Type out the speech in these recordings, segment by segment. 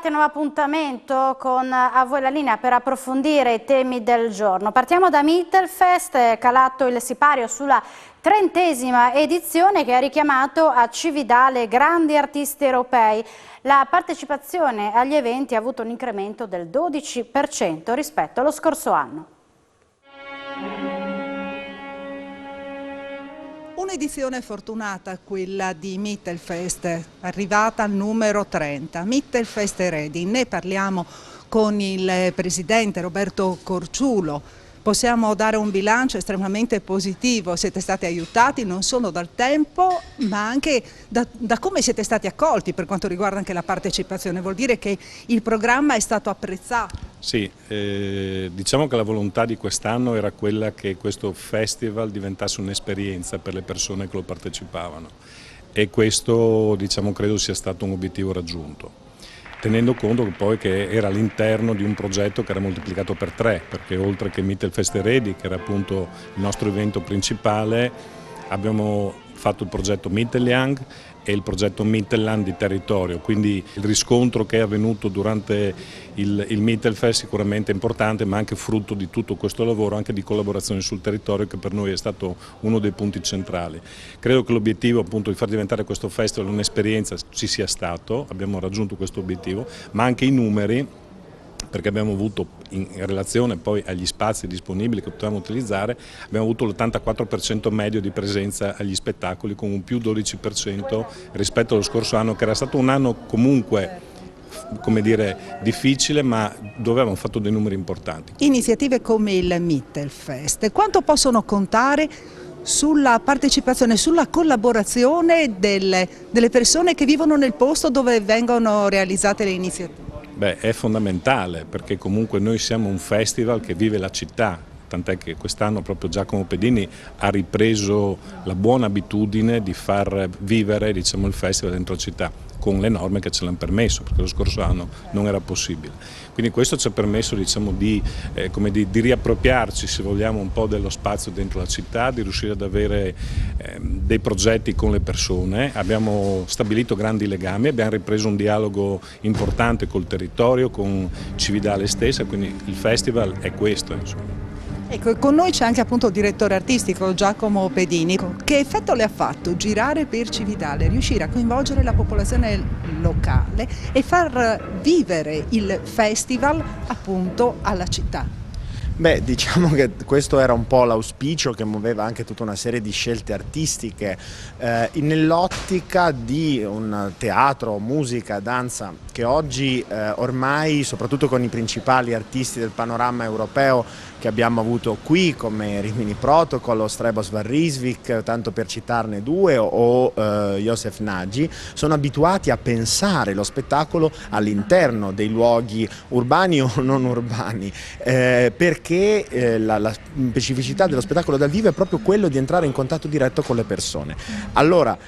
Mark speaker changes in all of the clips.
Speaker 1: bentrovati a un nuovo appuntamento con A voi la linea per approfondire i temi del giorno. Partiamo da Mittelfest, è calato il sipario sulla 30ª edizione che ha richiamato a Cividale grandi artisti europei. La partecipazione agli eventi ha avuto un incremento del 12% rispetto allo scorso anno.
Speaker 2: Un'edizione fortunata quella di Mittelfest, arrivata al numero 30. Mittelfest Ready, ne parliamo con il presidente Roberto Corciulo. Possiamo dare un bilancio estremamente positivo, siete stati aiutati non solo dal tempo ma anche da come siete stati accolti per quanto riguarda anche la partecipazione, vuol dire che il programma è stato apprezzato?
Speaker 3: Sì, diciamo che la volontà di quest'anno era quella che questo festival diventasse un'esperienza per le persone che lo partecipavano e questo diciamo, credo sia stato un obiettivo raggiunto. Tenendo conto poi che era all'interno di un progetto che era moltiplicato per 3, perché oltre che Mittelfest Ready, che era appunto il nostro evento principale, abbiamo fatto il progetto Mittelland e il progetto Mittelland di territorio, quindi il riscontro che è avvenuto durante il Mittelfest sicuramente è importante, ma anche frutto di tutto questo lavoro anche di collaborazione sul territorio che per noi è stato uno dei punti centrali. Credo che l'obiettivo appunto di far diventare questo festival un'esperienza ci sia stato, abbiamo raggiunto questo obiettivo, ma anche i numeri, perché abbiamo avuto in relazione poi agli spazi disponibili che potevamo utilizzare, abbiamo avuto l'84% medio di presenza agli spettacoli con un più 12% rispetto allo scorso anno, che era stato un anno comunque, come dire, difficile, ma dove avevamo fatto dei numeri importanti.
Speaker 2: Iniziative come il Mittelfest, quanto possono contare sulla partecipazione, sulla collaborazione delle persone che vivono nel posto dove vengono realizzate le iniziative?
Speaker 3: Beh, è fondamentale perché comunque noi siamo un festival che vive la città, tant'è che quest'anno proprio Giacomo Pedini ha ripreso la buona abitudine di far vivere diciamo, il festival dentro la città con le norme che ce l'hanno permesso, perché lo scorso anno non era possibile. Quindi questo ci ha permesso diciamo, di riappropriarci, se vogliamo, un po' dello spazio dentro la città, di riuscire ad avere dei progetti con le persone. Abbiamo stabilito grandi legami, abbiamo ripreso un dialogo importante col territorio, con Cividale stessa, quindi il festival è questo. Insomma.
Speaker 2: Ecco, con noi c'è anche appunto il direttore artistico Giacomo Pedini. Che effetto le ha fatto girare per Cividale, riuscire a coinvolgere la popolazione locale e far vivere il festival appunto alla città?
Speaker 4: Beh, diciamo che questo era un po' l'auspicio che muoveva anche tutta una serie di scelte artistiche nell'ottica di un teatro, musica, danza che oggi ormai, soprattutto con i principali artisti del panorama europeo che abbiamo avuto qui come Rimini Protocol o Strebos Van Rijswijk, tanto per citarne due, o Josef Nagy, sono abituati a pensare lo spettacolo all'interno dei luoghi urbani o non urbani, perché la specificità dello spettacolo dal vivo è proprio quello di entrare in contatto diretto con le persone. Allora,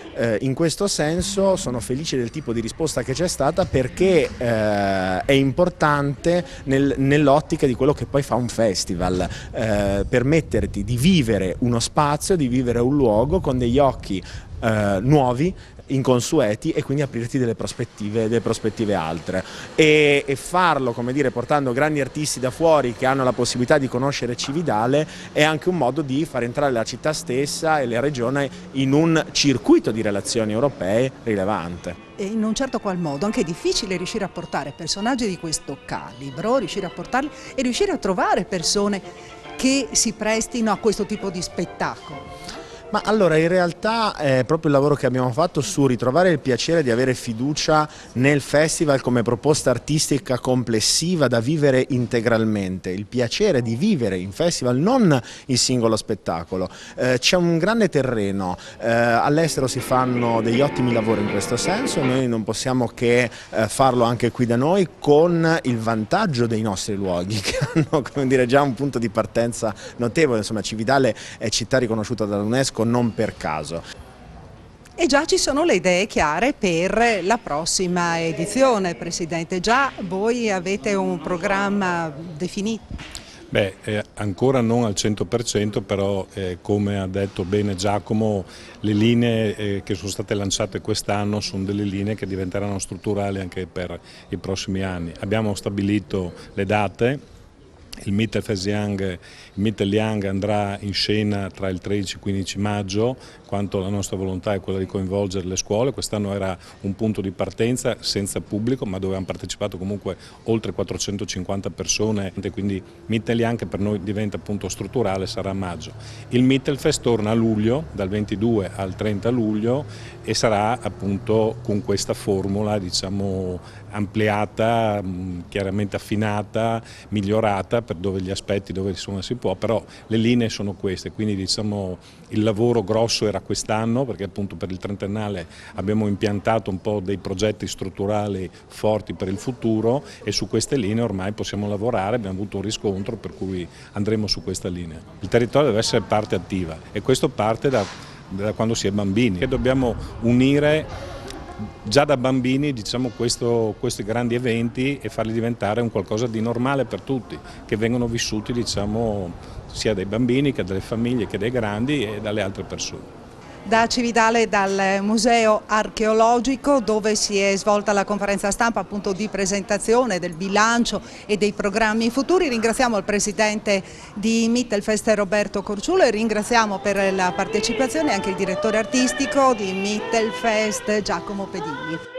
Speaker 4: in questo senso sono felice del tipo di risposta che c'è stata perché è importante nell'ottica di quello che poi fa un festival, permetterti di vivere uno spazio, di vivere un luogo con degli occhi nuovi, inconsueti e quindi aprirti delle prospettive altre e farlo, come dire, portando grandi artisti da fuori che hanno la possibilità di conoscere Cividale è anche un modo di far entrare la città stessa e la regione in un circuito di relazioni europee rilevante.
Speaker 2: E in un certo qual modo anche è difficile riuscire a portare personaggi di questo calibro, riuscire a portarli e riuscire a trovare persone che si prestino a questo tipo di spettacolo.
Speaker 4: Ma allora in realtà è proprio il lavoro che abbiamo fatto su ritrovare il piacere di avere fiducia nel festival come proposta artistica complessiva da vivere integralmente, il piacere di vivere in festival, non il singolo spettacolo. C'è un grande terreno, all'estero si fanno degli ottimi lavori in questo senso, noi non possiamo che farlo anche qui da noi con il vantaggio dei nostri luoghi che hanno, come dire, già un punto di partenza notevole. Insomma, Cividale è città riconosciuta dall'UNESCO non per caso.
Speaker 2: E già ci sono le idee chiare per la prossima edizione, Presidente. Già voi avete un programma definito?
Speaker 3: Ancora non al 100%, però come ha detto bene Giacomo, le linee che sono state lanciate quest'anno sono delle linee che diventeranno strutturali anche per i prossimi anni. Abbiamo stabilito le date. Il Mittelyoung andrà in scena tra il 13 e il 15 maggio, quanto la nostra volontà è quella di coinvolgere le scuole. Quest'anno era un punto di partenza senza pubblico, ma dove hanno partecipato comunque oltre 450 persone, quindi Mittelyoung, che per noi diventa appunto strutturale, sarà a maggio. Il Mittelfest torna a luglio, dal 22 al 30 luglio, e sarà appunto con questa formula, diciamo, ampliata, chiaramente affinata, migliorata per dove gli aspetti, dove insomma si può, però le linee sono queste, quindi diciamo il lavoro grosso era quest'anno, perché appunto per il trentennale abbiamo impiantato un po' dei progetti strutturali forti per il futuro, e su queste linee ormai possiamo lavorare, abbiamo avuto un riscontro per cui andremo su questa linea. Il territorio deve essere parte attiva, e questo parte da quando si è bambini, e dobbiamo unire già da bambini, diciamo, questi grandi eventi e farli diventare un qualcosa di normale per tutti, che vengono vissuti, diciamo, sia dai bambini che dalle famiglie che dai grandi e dalle altre persone.
Speaker 2: Da Cividale, dal Museo Archeologico, dove si è svolta la conferenza stampa appunto di presentazione del bilancio e dei programmi futuri, ringraziamo il presidente di Mittelfest Roberto Corciulo, e ringraziamo per la partecipazione anche il direttore artistico di Mittelfest Giacomo Pedini.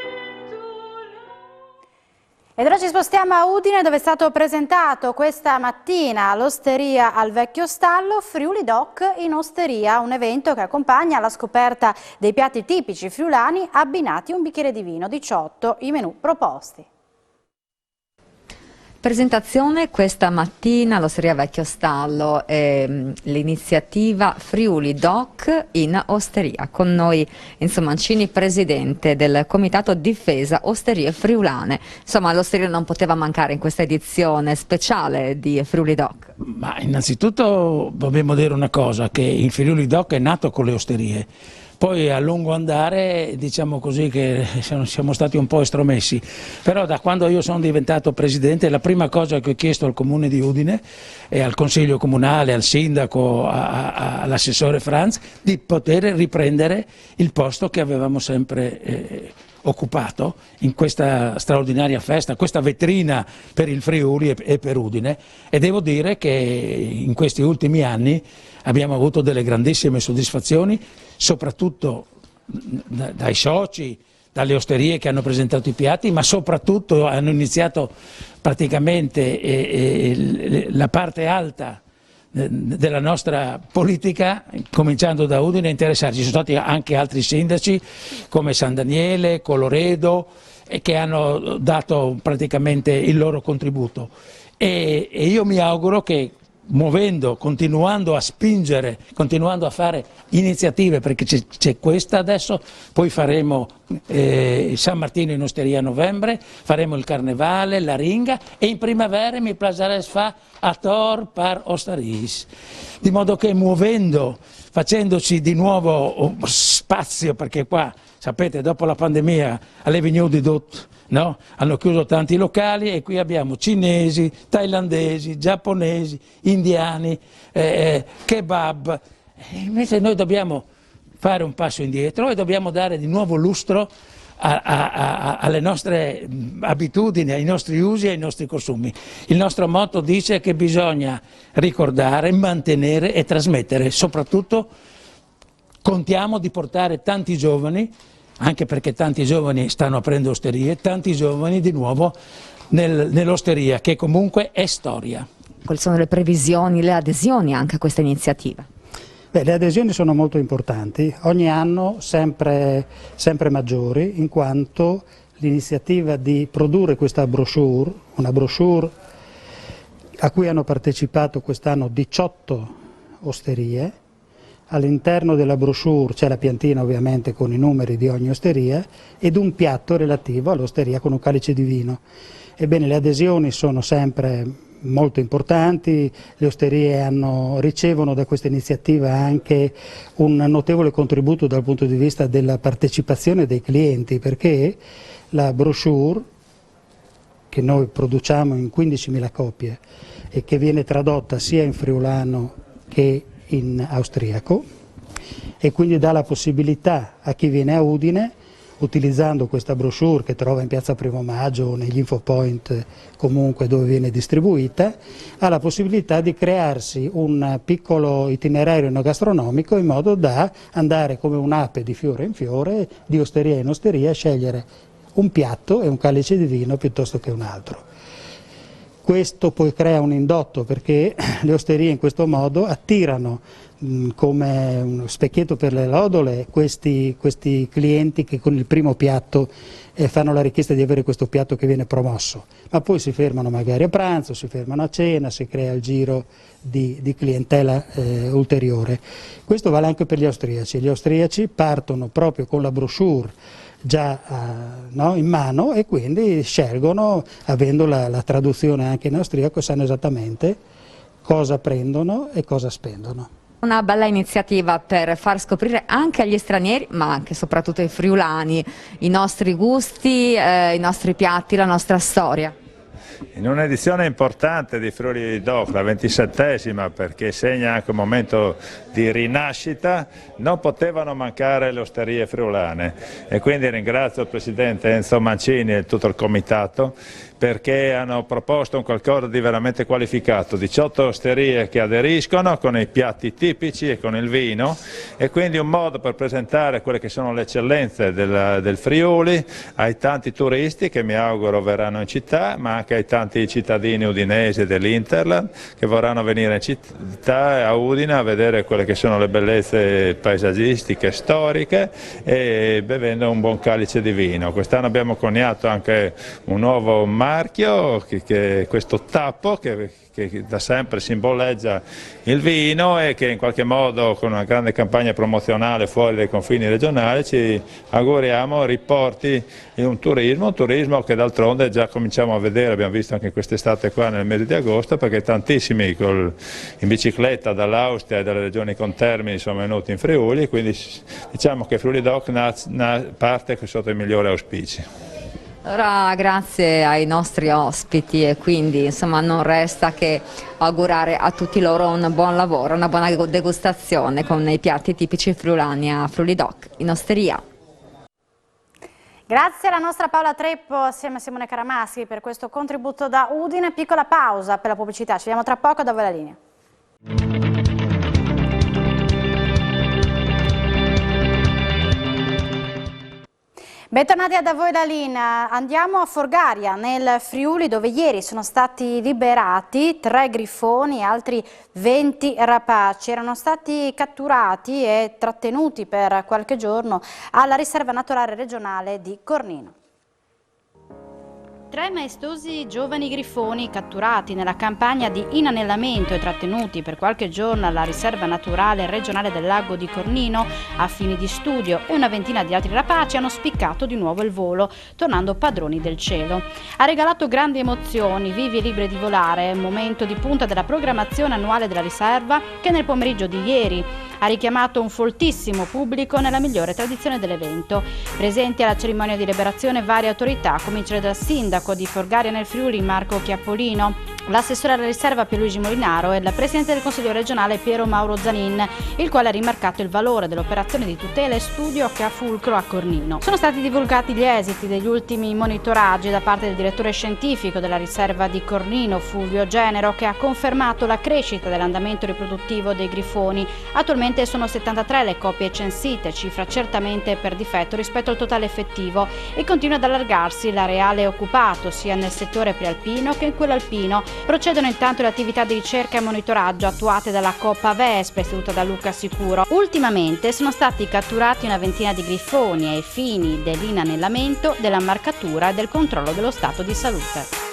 Speaker 1: Ed ora ci spostiamo a Udine, dove è stato presentato questa mattina all'Osteria al Vecchio Stallo Friuli Doc in Osteria, un evento che accompagna la scoperta dei piatti tipici friulani abbinati a un bicchiere di vino. 18 i menù proposti.
Speaker 5: Presentazione questa mattina all'Osteria Vecchio Stallo, l'iniziativa Friuli Doc in Osteria. Con noi Mancini, presidente del Comitato Difesa Osterie Friulane. Insomma, l'Osteria non poteva mancare in questa edizione speciale di Friuli Doc.
Speaker 6: Ma innanzitutto dobbiamo dire una cosa, che il Friuli Doc è nato con le osterie. Poi a lungo andare, diciamo così, che siamo stati un po' estromessi, però da quando io sono diventato presidente la prima cosa che ho chiesto al comune di Udine e al consiglio comunale, al sindaco, all'assessore Franz, di poter riprendere il posto che avevamo sempre occupato in questa straordinaria festa, questa vetrina per il Friuli e per Udine, e devo dire che in questi ultimi anni abbiamo avuto delle grandissime soddisfazioni, soprattutto dai soci, dalle osterie che hanno presentato i piatti, ma soprattutto hanno iniziato praticamente la parte alta della nostra politica, cominciando da Udine, a interessarci. Ci sono stati anche altri sindaci come San Daniele, Coloredo, che hanno dato praticamente il loro contributo, e io mi auguro che continuando a spingere, continuando a fare iniziative, perché c'è questa adesso, poi faremo San Martino in Osteria a novembre, faremo il Carnevale, la Ringa, e in primavera mi piacerà fare a Tor par Ostaris, di modo che facendoci di nuovo spazio, perché qua sapete dopo la pandemia alle Vigneaux di Dot, no? Hanno chiuso tanti locali, e qui abbiamo cinesi, thailandesi, giapponesi, indiani, kebab. Invece noi dobbiamo fare un passo indietro e dobbiamo dare di nuovo lustro alle nostre abitudini, ai nostri usi e ai nostri consumi. Il nostro motto dice che bisogna ricordare, mantenere e trasmettere. Soprattutto contiamo di portare tanti giovani, anche perché tanti giovani stanno aprendo osterie, tanti giovani di nuovo nell'osteria, che comunque è storia.
Speaker 5: Quali sono le previsioni, le adesioni anche a questa iniziativa?
Speaker 7: Le adesioni sono molto importanti, ogni anno sempre maggiori, in quanto l'iniziativa di produrre questa brochure, una brochure a cui hanno partecipato quest'anno 18 osterie. All'interno della brochure c'è la piantina ovviamente con i numeri di ogni osteria ed un piatto relativo all'osteria con un calice di vino. Ebbene, le adesioni sono sempre molto importanti, le osterie ricevono da questa iniziativa anche un notevole contributo dal punto di vista della partecipazione dei clienti, perché la brochure che noi produciamo in 15.000 copie e che viene tradotta sia in friulano che in austriaco, e quindi dà la possibilità a chi viene a Udine, utilizzando questa brochure che trova in piazza Primo Maggio o negli infopoint comunque dove viene distribuita, ha la possibilità di crearsi un piccolo itinerario enogastronomico in modo da andare come un'ape di fiore in fiore, di osteria in osteria, a scegliere un piatto e un calice di vino piuttosto che un altro. Questo poi crea un indotto, perché le osterie in questo modo attirano come uno specchietto per le lodole questi clienti che con il primo piatto fanno la richiesta di avere questo piatto che viene promosso, ma poi si fermano magari a pranzo, si fermano a cena, si crea il giro di clientela ulteriore. Questo vale anche per gli austriaci. Gli austriaci partono proprio con la brochure già in mano e quindi scelgono, avendo la traduzione anche in austriaco, sanno esattamente cosa prendono e cosa spendono.
Speaker 5: Una bella iniziativa per far scoprire anche agli stranieri, ma anche e soprattutto ai friulani, i nostri gusti, i nostri piatti, la nostra storia.
Speaker 8: In un'edizione importante di Friuli Doc, la 27esima, perché segna anche un momento di rinascita, non potevano mancare le osterie friulane, e quindi ringrazio il Presidente Enzo Mancini e tutto il Comitato perché hanno proposto un qualcosa di veramente qualificato, 18 osterie che aderiscono con i piatti tipici e con il vino, e quindi un modo per presentare quelle che sono le eccellenze del Friuli ai tanti turisti che mi auguro verranno in città, ma anche ai tanti cittadini udinesi dell'Interland che vorranno venire in città, a Udine, a vedere quelle che sono le bellezze paesaggistiche, storiche, e bevendo un buon calice di vino. Quest'anno abbiamo coniato anche un nuovo marchio, che è questo tappo che da sempre simboleggia il vino e che in qualche modo, con una grande campagna promozionale fuori dai confini regionali, ci auguriamo riporti in un turismo che d'altronde già cominciamo a vedere, abbiamo visto anche quest'estate qua nel mese di agosto, perché tantissimi in bicicletta dall'Austria e dalle regioni contermini sono venuti in Friuli, quindi diciamo che Friuli Doc parte sotto i migliori auspici.
Speaker 5: Allora, grazie ai nostri ospiti, e quindi insomma non resta che augurare a tutti loro un buon lavoro, una buona degustazione con i piatti tipici friulani a Friuli Doc in osteria.
Speaker 1: Grazie alla nostra Paola Treppo assieme a Simone Caramaschi per questo contributo da Udine. Piccola pausa per la pubblicità, ci vediamo tra poco, da voi la linea. Bentornati a Da voi la linea, andiamo a Forgaria nel Friuli, dove ieri sono stati liberati 3 grifoni e altri 20 rapaci. Erano stati catturati e trattenuti per qualche giorno alla riserva naturale regionale di Cornino. 3 maestosi giovani grifoni catturati nella campagna di inanellamento e trattenuti per qualche giorno alla riserva naturale regionale del lago di Cornino a fini di studio, e una ventina di altri rapaci hanno spiccato di nuovo il volo, tornando padroni del cielo. Ha regalato grandi emozioni, vivi e liberi di volare, momento di punta della programmazione annuale della riserva, che nel pomeriggio di ieri ha richiamato un foltissimo pubblico nella migliore tradizione dell'evento. Presenti alla cerimonia di liberazione varie autorità, a cominciare dal sindaco di Forgaria nel Friuli Marco Chiappolino, l'assessore alla riserva Pierluigi Molinaro e il presidente del Consiglio regionale Piero Mauro Zanin, il quale ha rimarcato il valore dell'operazione di tutela e studio che ha fulcro a Cornino. Sono stati divulgati gli esiti degli ultimi monitoraggi da parte del direttore scientifico della riserva di Cornino, Fulvio Genero, che ha confermato la crescita dell'andamento riproduttivo dei grifoni. Attualmente sono 73 le coppie censite, cifra certamente per difetto rispetto al totale effettivo, e continua ad allargarsi l'areale occupato sia nel settore prealpino che in quello alpino. Procedono intanto le attività di ricerca e monitoraggio attuate dalla Coppa Vespa, istituita da Luca Sicuro. Ultimamente sono stati catturati una ventina di grifoni ai fini dell'inanellamento, della marcatura e del controllo dello stato di salute.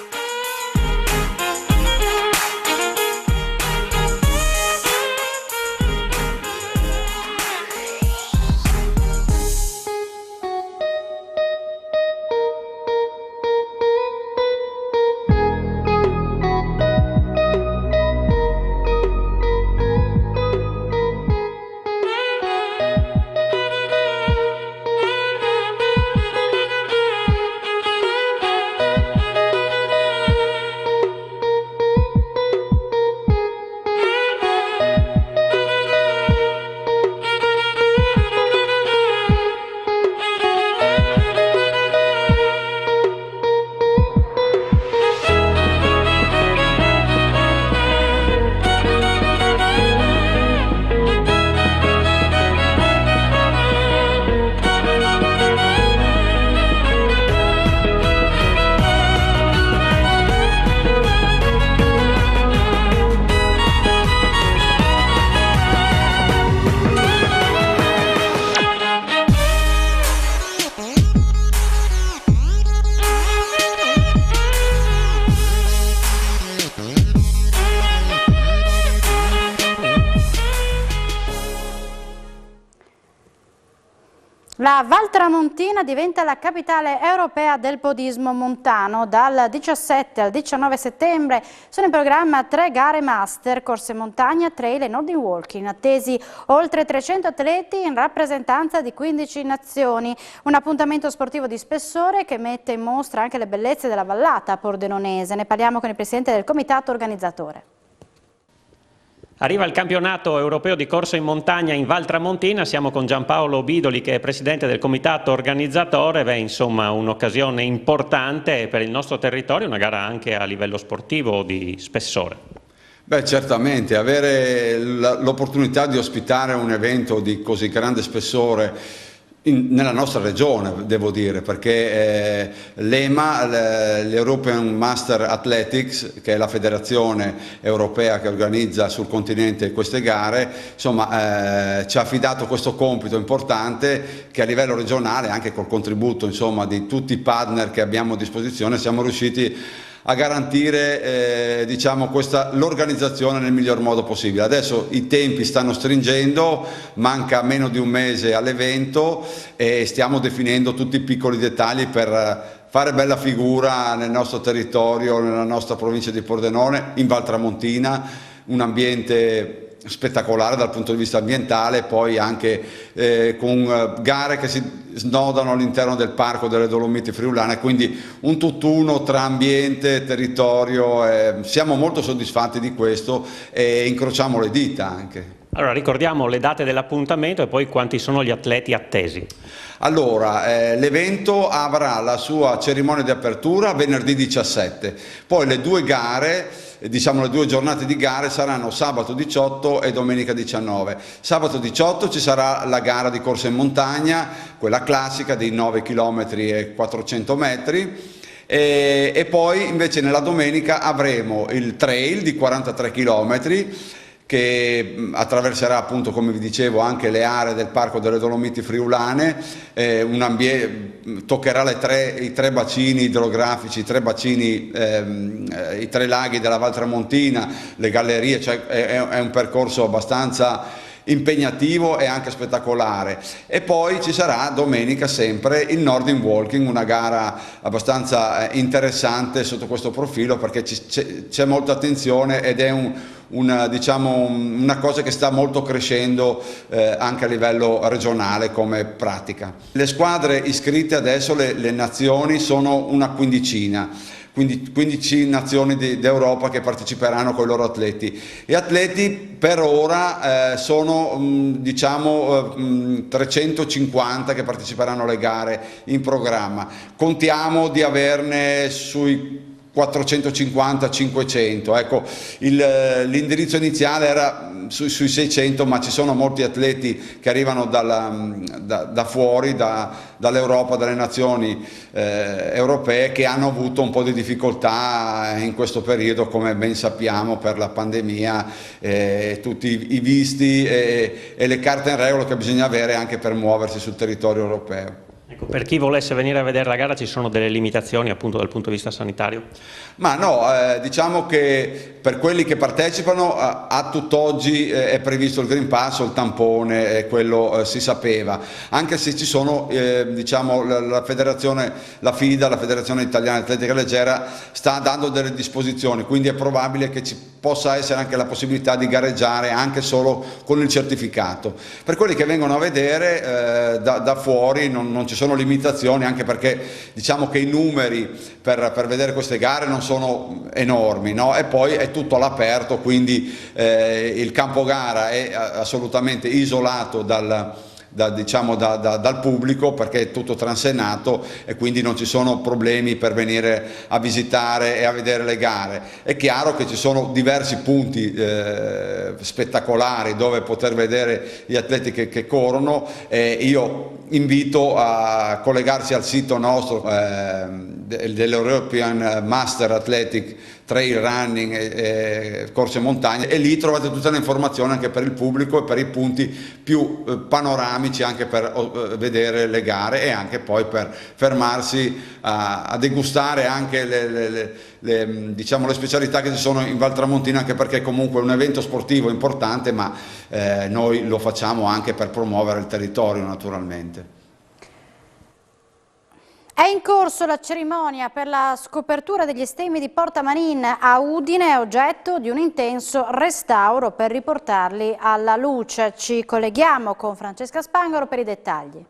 Speaker 1: La Val Tramontina diventa la capitale europea del podismo montano. Dal 17 al 19 settembre sono in programma 3 gare master, corse montagna, trail e Nordic Walking. Attesi oltre 300 atleti in rappresentanza di 15 nazioni. Un appuntamento sportivo di spessore che mette in mostra anche le bellezze della vallata pordenonese. Ne parliamo con il presidente del comitato organizzatore.
Speaker 9: Arriva il campionato europeo di corsa in montagna in Val Tramontina, siamo con Giampaolo Bidoli che è presidente del comitato organizzatore. Beh, insomma, un'occasione importante per il nostro territorio, una gara anche a livello sportivo di spessore.
Speaker 10: Beh, certamente, avere l'opportunità di ospitare un evento di così grande spessore nella nostra regione, devo dire, perché l'EMA, l'European Master Athletics, che è la federazione europea che organizza sul continente queste gare, insomma, ci ha affidato questo compito importante che a livello regionale, anche col contributo insomma, di tutti i partner che abbiamo a disposizione, siamo riusciti a garantire diciamo, l'organizzazione nel miglior modo possibile. Adesso i tempi stanno stringendo, manca meno di un mese all'evento e stiamo definendo tutti i piccoli dettagli per fare bella figura nel nostro territorio, nella nostra provincia di Pordenone, in Val Tramontina, un ambiente spettacolare dal punto di vista ambientale, poi anche con gare che si snodano all'interno del Parco delle Dolomiti Friulane, quindi un tutt'uno tra ambiente e territorio. Siamo molto soddisfatti di questo e incrociamo le dita anche.
Speaker 9: Allora ricordiamo le date dell'appuntamento e poi quanti sono gli atleti attesi.
Speaker 10: Allora, l'evento avrà la sua cerimonia di apertura venerdì 17, poi le due gare, diciamo le due giornate di gare saranno sabato 18 e domenica 19. Sabato 18 ci sarà la gara di corsa in montagna, quella classica dei 9 km e 400 metri. E poi invece nella domenica avremo il trail di 43 km che attraverserà appunto, come vi dicevo, anche le aree del Parco delle Dolomiti Friulane, toccherà i tre bacini idrografici, i tre laghi della Val Tramontina, le gallerie, cioè è un percorso abbastanza impegnativo e anche spettacolare. E poi ci sarà domenica sempre il Nordic Walking, una gara abbastanza interessante sotto questo profilo perché c'è molta attenzione ed è diciamo, una cosa che sta molto crescendo anche a livello regionale come pratica. Le squadre iscritte adesso, le nazioni, sono una quindicina. Quindi 15 nazioni d'Europa che parteciperanno con i loro atleti. E atleti per ora sono diciamo 350 che parteciperanno alle gare in programma. Contiamo di averne sui 450-500, ecco, l'indirizzo iniziale era sui 600, ma ci sono molti atleti che arrivano da fuori, dall'Europa, dalle nazioni europee, che hanno avuto un po' di difficoltà in questo periodo, come ben sappiamo, per la pandemia, tutti i visti e le carte in regola che bisogna avere anche per muoversi sul territorio europeo.
Speaker 9: Ecco, per chi volesse venire a vedere la gara ci sono delle limitazioni appunto dal punto di vista sanitario?
Speaker 10: Ma no, diciamo che per quelli che partecipano a tutt'oggi è previsto il Green Pass o il tampone, quello si sapeva, anche se ci sono, diciamo, la federazione, la FIDA, la Federazione Italiana Atletica Leggera, sta dando delle disposizioni, quindi è probabile che ci possa essere anche la possibilità di gareggiare anche solo con il certificato. Per quelli che vengono a vedere da fuori non ci sono limitazioni, anche perché diciamo che i numeri per vedere queste gare non sono enormi, no? E poi è tutto all'aperto, quindi il campo gara è assolutamente isolato dal pubblico, perché è tutto transenato e quindi non ci sono problemi per venire a visitare e a vedere le gare. È chiaro che ci sono diversi punti spettacolari dove poter vedere gli atleti che corrono. Io invito a collegarsi al sito nostro dell'European Master Athletic Trail Running e corse montagne, e lì trovate tutte le informazioni anche per il pubblico e per i punti più panoramici, anche per vedere le gare e anche poi per fermarsi a degustare anche diciamo, le specialità che ci sono in Val Tramontina, anche perché comunque è un evento sportivo importante, ma noi lo facciamo anche per promuovere il territorio, naturalmente.
Speaker 1: È in corso la cerimonia per la scopertura degli stemmi di Porta Manin a Udine, oggetto di un intenso restauro per riportarli alla luce. Ci colleghiamo con Francesca Spangaro per i dettagli.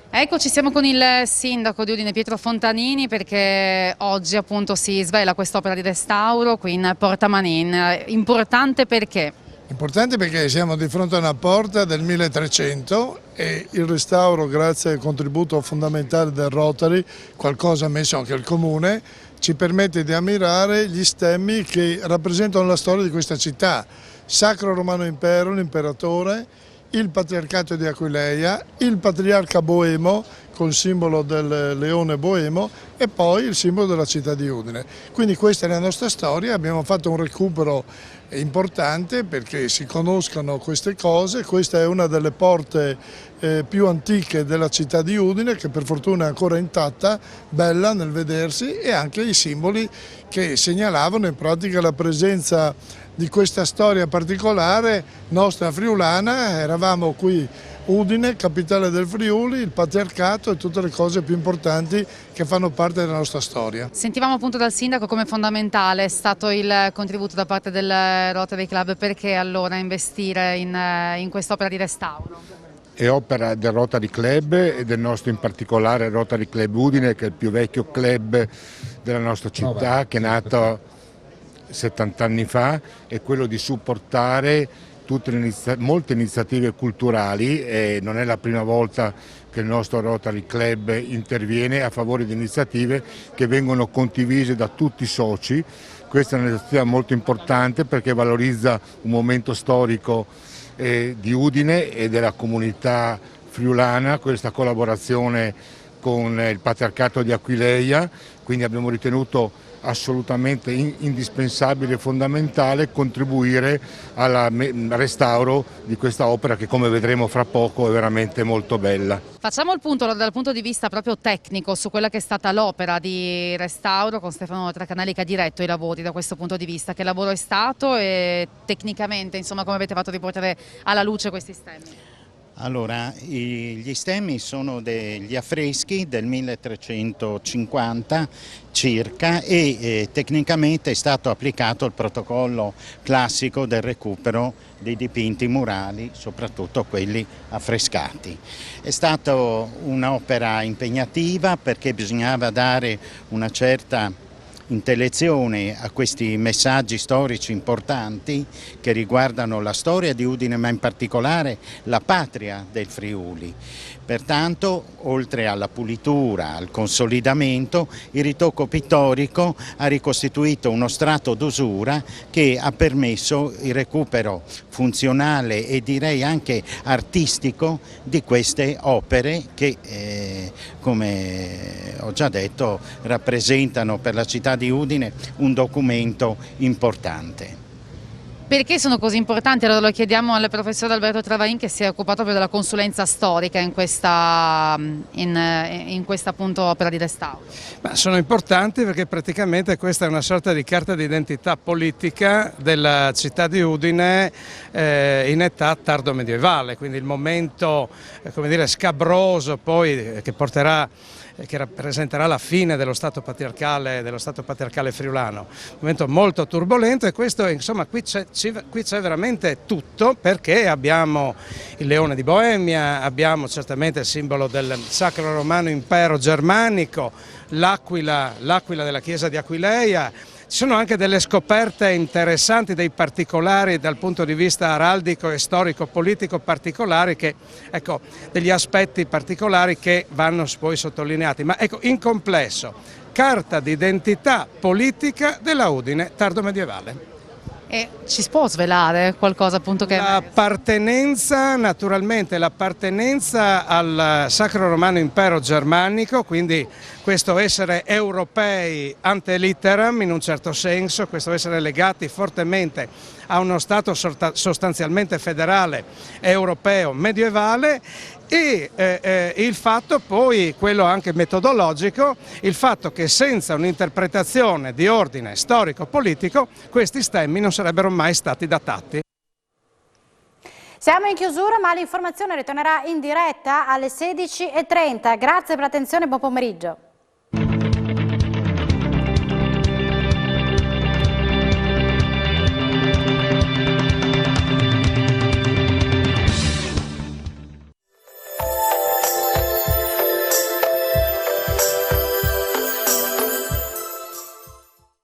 Speaker 11: Eccoci, siamo con il sindaco di Udine Pietro Fontanini perché oggi appunto si svela quest'opera di restauro qui in Porta Manin. Importante perché?
Speaker 12: Importante perché siamo di fronte a una porta del 1300 e il restauro, grazie al contributo fondamentale del Rotary, qualcosa messo anche il Comune, ci permette di ammirare gli stemmi che rappresentano la storia di questa città. Sacro Romano Impero, l'imperatore, il patriarcato di Aquileia, il patriarca Boemo col simbolo del leone boemo e poi il simbolo della città di Udine. Quindi questa è la nostra storia, abbiamo fatto un recupero importante perché si conoscano queste cose. Questa è una delle porte più antiche della città di Udine, che per fortuna è ancora intatta, bella nel vedersi, e anche i simboli che segnalavano in pratica la presenza di questa storia particolare nostra friulana. Eravamo qui Udine, capitale del Friuli, il patriarcato e tutte le cose più importanti che fanno parte della nostra storia.
Speaker 11: Sentivamo appunto dal sindaco come fondamentale è stato il contributo da parte del Rotary Club. Perché allora investire in quest'opera di restauro?
Speaker 13: È opera del Rotary Club e del nostro in particolare Rotary Club Udine, che è il più vecchio club della nostra città, che è nato 70 anni fa, è quello di supportare molte iniziative culturali, e non è la prima volta che il nostro Rotary Club interviene a favore di iniziative che vengono condivise da tutti i soci. Questa è un'iniziativa molto importante perché valorizza un momento storico di Udine e della comunità friulana, questa collaborazione con il patriarcato di Aquileia, quindi abbiamo ritenuto assolutamente indispensabile e fondamentale contribuire al restauro di questa opera che, come vedremo fra poco, è veramente molto bella.
Speaker 11: Facciamo il punto dal punto di vista proprio tecnico su quella che è stata l'opera di restauro con Stefano Tracanelli, che ha diretto i lavori da questo punto di vista. Che lavoro è stato e tecnicamente, insomma, come avete fatto a riportare alla luce questi stemmi?
Speaker 14: Allora, gli stemmi sono degli affreschi del 1350 circa e tecnicamente è stato applicato il protocollo classico del recupero dei dipinti murali, soprattutto quelli affrescati. È stata un'opera impegnativa perché bisognava dare una certa intellezione a questi messaggi storici importanti che riguardano la storia di Udine, ma in particolare la patria del Friuli. Pertanto, oltre alla pulitura, al consolidamento, il ritocco pittorico ha ricostituito uno strato d'usura che ha permesso il recupero funzionale e direi anche artistico di queste opere che, come ho già detto, rappresentano per la città di Udine un documento importante.
Speaker 11: Perché sono così importanti? Allora lo chiediamo al professor Alberto Travain, che si è occupato proprio della consulenza storica in questa appunto opera di restauro.
Speaker 15: Sono importanti perché praticamente questa è una sorta di carta d'identità politica della città di Udine in età tardo medievale, quindi il momento come dire, scabroso poi che rappresenterà la fine dello Stato patriarcale friulano, un momento molto turbolento, e questo, insomma, qui c'è veramente tutto, perché abbiamo il leone di Boemia, abbiamo certamente il simbolo del Sacro Romano Impero Germanico, l'aquila della chiesa di Aquileia. Ci sono anche delle scoperte interessanti, dei particolari dal punto di vista araldico e storico-politico particolari, ecco, degli aspetti particolari che vanno poi sottolineati. Ma ecco, in complesso, carta d'identità politica della Udine tardo medievale.
Speaker 11: E ci può svelare qualcosa appunto che...
Speaker 15: L'appartenenza, naturalmente l'appartenenza al Sacro Romano Impero Germanico, quindi questo essere europei ante litteram in un certo senso, questo essere legati fortemente a uno Stato sostanzialmente federale europeo medievale, e il fatto poi, quello anche metodologico, il fatto che senza un'interpretazione di ordine storico-politico questi stemmi non sarebbero mai stati datati.
Speaker 1: Siamo in chiusura, ma l'informazione ritornerà in diretta alle 16:30. Grazie per l'attenzione e buon pomeriggio.